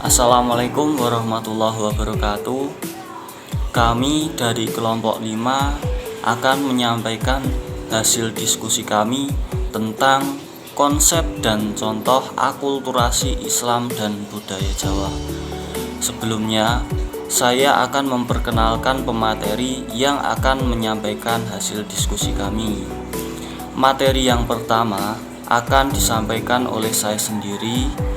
Assalamualaikum warahmatullahi wabarakatuh. Kami dari kelompok 5 akan menyampaikan hasil diskusi kami tentang konsep dan contoh akulturasi Islam dan budaya Jawa. Sebelumnya, saya akan memperkenalkan pemateri yang akan menyampaikan hasil diskusi kami. Materi yang pertama akan disampaikan oleh saya sendiri,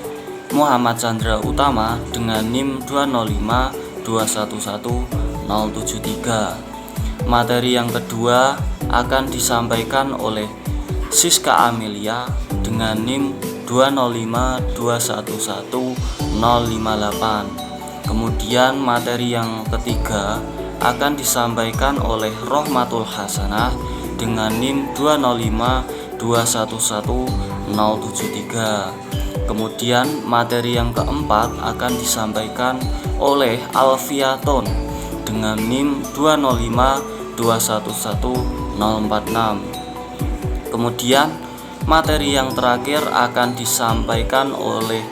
Muhammad Chandra Utama, dengan NIM 205211073. Materi yang kedua akan disampaikan oleh Siska Amelia dengan NIM 205211058. Kemudian materi yang ketiga akan disampaikan oleh Rohmatul Hasanah dengan NIM 205211073. Kemudian materi yang keempat akan disampaikan oleh Alfiaton dengan NIM 205211046. Kemudian materi yang terakhir akan disampaikan oleh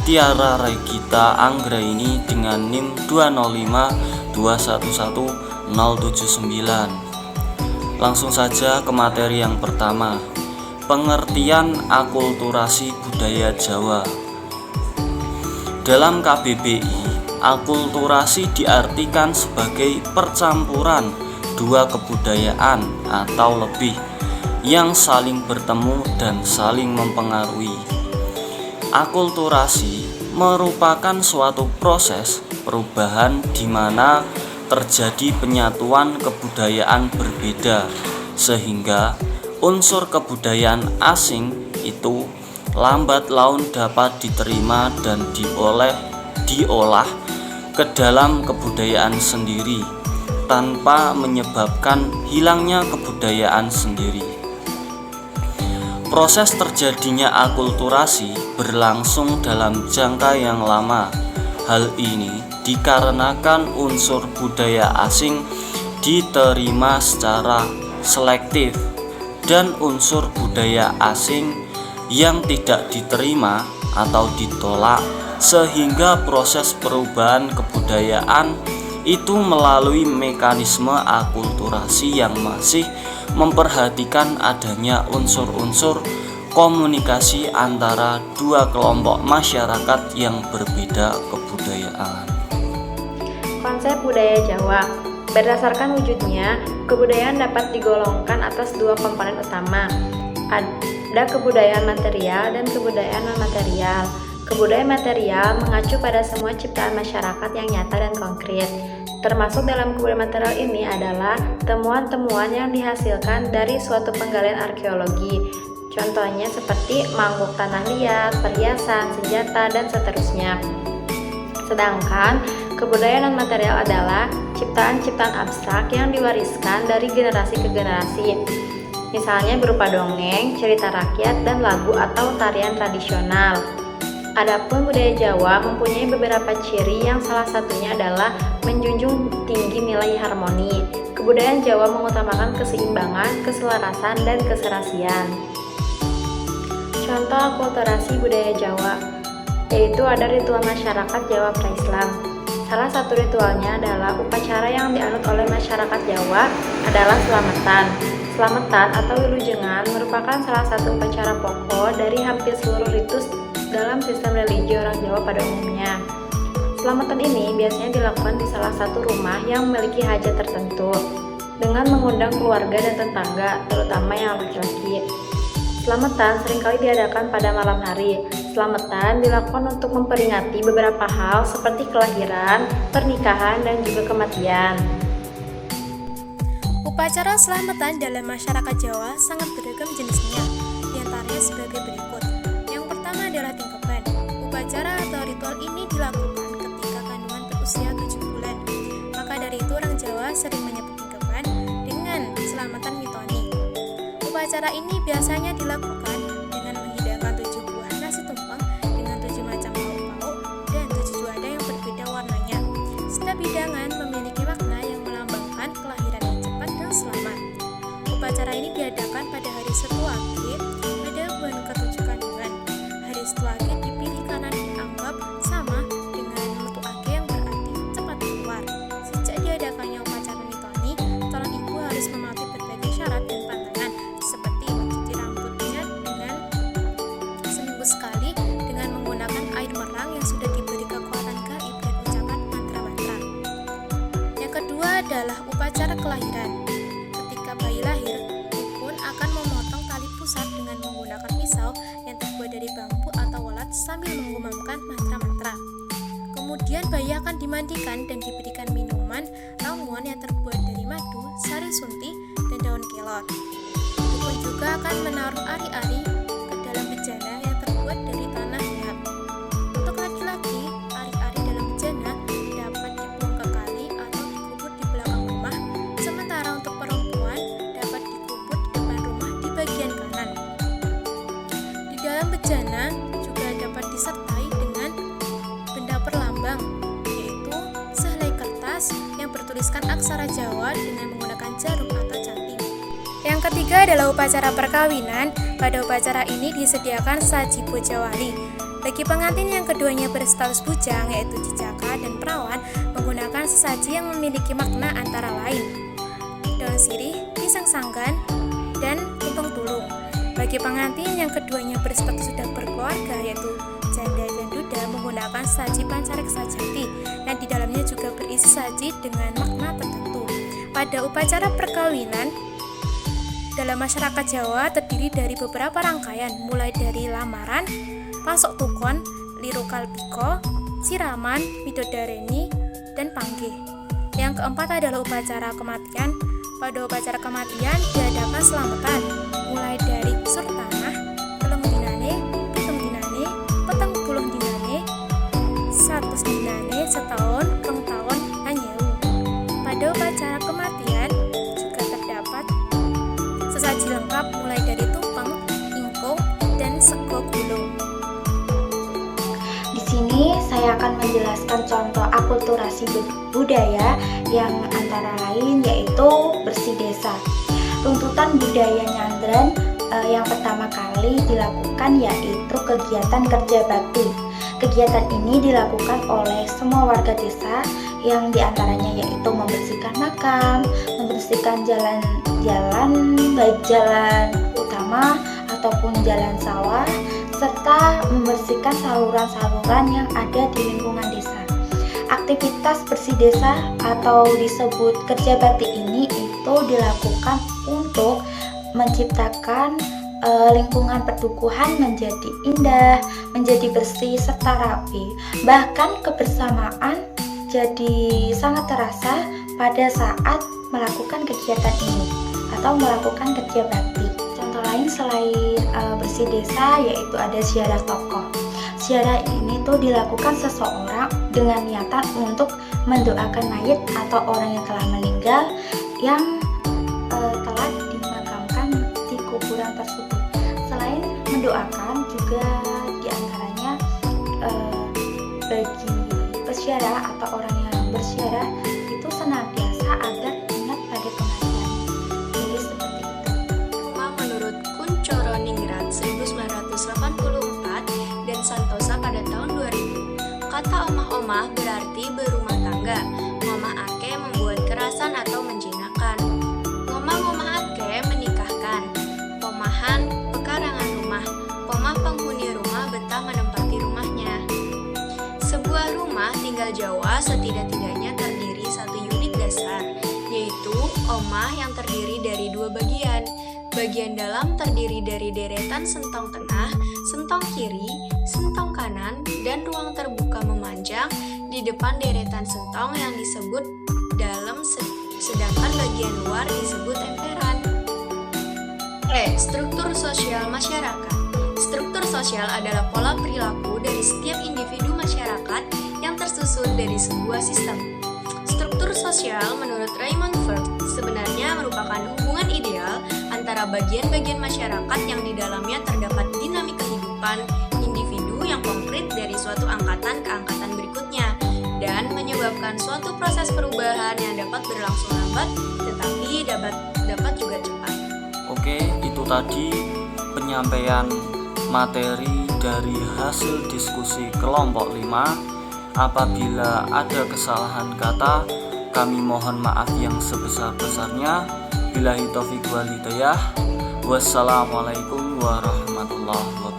Tiara Regita Anggraini dengan NIM 205211079. Langsung saja ke materi yang pertama, pengertian akulturasi budaya Jawa. Dalam KBBI, akulturasi diartikan sebagai percampuran dua kebudayaan atau lebih yang saling bertemu dan saling mempengaruhi. Akulturasi merupakan suatu proses perubahan di mana terjadi penyatuan kebudayaan berbeda, sehingga unsur kebudayaan asing itu lambat laun dapat diterima dan diolah ke dalam kebudayaan sendiri tanpa menyebabkan hilangnya kebudayaan sendiri. Proses terjadinya akulturasi berlangsung dalam jangka yang lama. Hal ini dikarenakan unsur budaya asing diterima secara selektif dan unsur budaya asing yang tidak diterima atau ditolak, sehingga proses perubahan kebudayaan itu melalui mekanisme akulturasi yang masih memperhatikan adanya unsur-unsur komunikasi antara dua kelompok masyarakat yang berbeda kebudayaan. Konsep budaya Jawa. Berdasarkan wujudnya, kebudayaan dapat digolongkan atas dua komponen utama. Ada kebudayaan material dan kebudayaan non-material. Kebudayaan material mengacu pada semua ciptaan masyarakat yang nyata dan konkret. Termasuk dalam kebudayaan material ini adalah temuan-temuan yang dihasilkan dari suatu penggalian arkeologi. Contohnya seperti mangkuk tanah liat, perhiasan, senjata, dan seterusnya. Sedangkan kebudayaan non-material adalah ciptaan-ciptaan abstrak yang diwariskan dari generasi ke generasi, misalnya berupa dongeng, cerita rakyat, dan lagu atau tarian tradisional. Adapun budaya Jawa mempunyai beberapa ciri yang salah satunya adalah menjunjung tinggi nilai harmoni. Kebudayaan Jawa mengutamakan keseimbangan, keselarasan, dan keserasian. Contoh akulturasi budaya Jawa yaitu ada ritual masyarakat Jawa pra-Islam. Salah satu ritualnya adalah upacara yang dianut oleh masyarakat Jawa adalah selamatan. Selamatan atau wilujengan merupakan salah satu upacara pokok dari hampir seluruh ritus dalam sistem religi orang Jawa pada umumnya. Selamatan ini biasanya dilakukan di salah satu rumah yang memiliki hajat tertentu dengan mengundang keluarga dan tetangga, terutama yang laki-laki. Selamatan seringkali diadakan pada malam hari. Selamatan dilakukan untuk memperingati beberapa hal seperti kelahiran, pernikahan, dan juga kematian. Upacara selamatan dalam masyarakat Jawa sangat beragam jenisnya, diantaranya sebagai berikut. Yang pertama adalah tingkeban. Upacara atau ritual ini dilakukan ketika kandungan berusia 7 bulan. Maka dari itu orang Jawa sering menyebut tingkeban dengan selamatan mitoni. Upacara ini biasanya dilakukan dengan menghidangkan 7 buah nasi tumpeng dengan 7 macam lauk-pauk dan 7 juada yang berbeda warnanya. Setiap hidangan memiliki makna yang melambangkan kelahiran yang cepat dan selamat. Upacara ini diadakan pada hari Setu Wage pada bulan ke-7 kandungan. Hari Setu Wage dipilih karena dianggap sama dengan adalah upacara kelahiran. Ketika bayi lahir, dukun akan memotong tali pusat dengan menggunakan pisau yang terbuat dari bambu atau welat sambil menggumamkan mantra-mantra. Kemudian bayi akan dimandikan dan diberikan minuman ramuan yang terbuat dari madu, sari sunti, dan daun kelor. Dukun juga akan menaruh ari-ari ke dalam bejana yang terbuat dari tanah liat. Untuk laki-laki, ari-ari dalam bejana dapat dibuang ke kali atau dikubur di belakang rumah, sementara untuk perempuan dapat dikubur di depan rumah di bagian kanan. Di dalam bejana juga dapat disertai dengan benda perlambang, yaitu sehelai kertas yang bertuliskan aksara Jawa dengan menggunakan jarum atau canting. Yang ketiga adalah upacara perkawinan. Pada upacara ini disediakan saji bojawali. Bagi pengantin yang keduanya berstatus bujang, yaitu jejaka dan perawan, menggunakan sesaji yang memiliki makna antara lain daun sirih, pisang sanggan, dan tumpeng tulung. Bagi pengantin yang keduanya berstatus sudah berkeluarga, yaitu janda dan duda, menggunakan saji pancareksa jati yang di dalamnya juga berisi saji dengan makna tertentu. Pada upacara perkawinan dalam masyarakat Jawa terdiri dari beberapa rangkaian, mulai dari lamaran, pasok tukon, liru kalpiko, siraman, midodareni, dan panggih. Yang keempat adalah upacara kematian. Pada upacara kematian diadakan selamatan, mulai dari sur tanah, telung dinane, pitung dinane, petang puluh dinane, 100 dinane, setahun, rong tahun, anyewu. Pada upacara kematian juga terdapat sesaji lengkap mulai dari tumpeng, ingkung, dan sego gulung. Di sini saya akan menjelaskan contoh akulturasi budaya yang antara lain yaitu bersih desa. Runtutan budaya nyandran yang pertama kali dilakukan yaitu kegiatan kerja bakti. Kegiatan ini dilakukan oleh semua warga desa yang diantaranya yaitu membersihkan makam, membersihkan jalan-jalan, baik jalan utama ataupun jalan sawah, serta membersihkan saluran-saluran yang ada di lingkungan desa. Aktivitas bersih desa atau disebut kerja bakti ini itu dilakukan untuk menciptakan lingkungan perdukuhan menjadi indah, menjadi bersih serta rapi. Bahkan kebersamaan jadi sangat terasa pada saat melakukan kegiatan ini atau melakukan kerja bakti. Contoh lain selain bersih desa yaitu ada ziarah tokoh. Ziarah ini tuh dilakukan seseorang dengan niatan untuk mendoakan mayit atau orang yang telah meninggal yang telah dimakamkan di kuburan tersebut. Selain mendoakan juga diantaranya bagi peziarah atau orang yang berziarah itu senantiasa agar ingat pada kematian. Jadi seperti itu. Rumah menurut Kuncoro Ningrat 1984 dan Santosa pada tahun 2000. Kata omah-omah berarti berumah tangga. Ngomah ake membuat kerasan atau menjinakkan. Ngomah-ngomah ake menikahkan. Pomahan pekarangan rumah. Pomah penghuni rumah betah menempati rumahnya. Sebuah rumah tinggal Jawa setidak-tidaknya terdiri satu unit dasar, yaitu omah yang terdiri dari dua bagian. Bagian dalam terdiri dari deretan sentong tengah, sentong kiri, sentong kanan, dan ruang terbuka memanjang di depan deretan sentong yang disebut dalam, sedangkan bagian luar disebut emperan. Struktur sosial masyarakat. Struktur sosial adalah pola perilaku dari setiap individu masyarakat yang tersusun dari sebuah sistem. Struktur sosial menurut Raymond Firth sebenarnya merupakan hubungan ideal antara bagian-bagian masyarakat yang di dalamnya terdapat dinamika kehidupan individu yang konkret dari suatu angkatan ke angkatan berikutnya dan menyebabkan suatu proses perubahan yang dapat berlangsung lambat tetapi dapat juga cepat. Oke, itu tadi penyampaian materi dari hasil diskusi kelompok 5. Apabila ada kesalahan kata, kami mohon maaf yang sebesar-besarnya. Billahi taufiq wal hidayah. Wassalamualaikum warahmatullahi wabarakatuh.